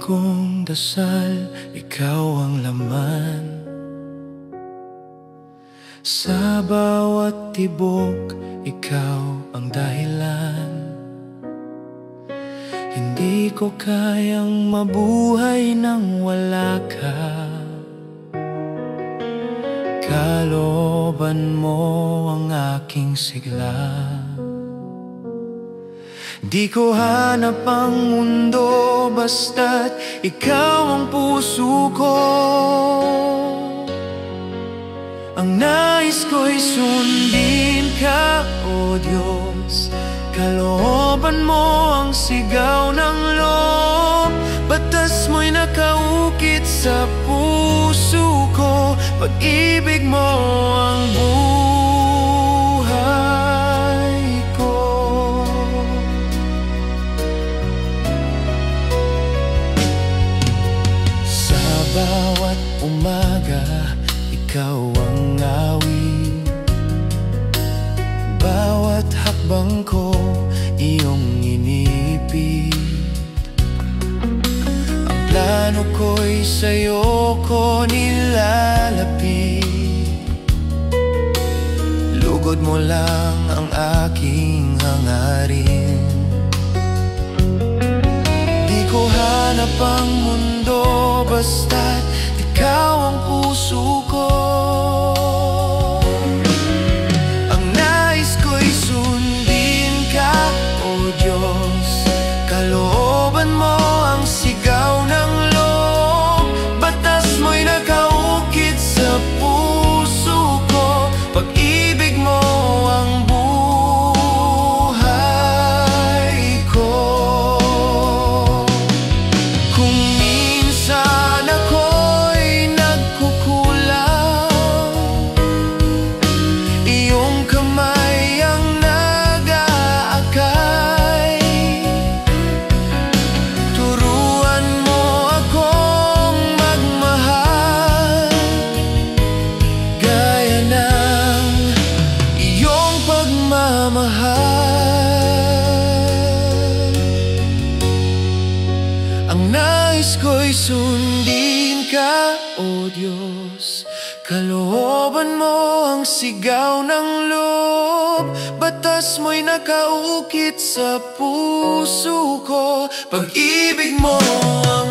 kong dasal, ikaw ang laman. Sa bawat tibok, ikaw ang dahilan. Hindi ko kayang mabuhay nang wala ka. Kalooban mo ang aking sigla. Di ko hanap ang mundo basta't ikaw ang puso ko. Ang nais ko'y sundin ka, O Diyos. Kalooban mo ang sigaw ng loob. Batas mo'y nakaukit sa puso ko. Pag-ibig mo ang buhay ko. Sa bawat umaga, ikaw ang awit. Bawat hakbang ko, iyong inipit. Ang plano ko'y sa'yo ko nilalapit. Lugod mo lang ang aking hangarin. Di ko hanap ang mundo basta't ikaw ang puso ko. Ang nais ko'y sundin ka, O Diyos. Kalooban mo ang sigaw ng loob. Batas mo'y nakaukit sa puso ko. Pag-ibig mo ang buhay ko. Kung minsan ako'y nagkukulang, iyong kamay ang nag-aakay. Turuan mo akong magmahal gaya ng iyong pagmamahal. Ang nais ko'y sundin ka, O Diyos. Kalooban mo ang sigaw ng loob. Batas mo'y nakaukit sa puso ko. Pag-ibig mo ang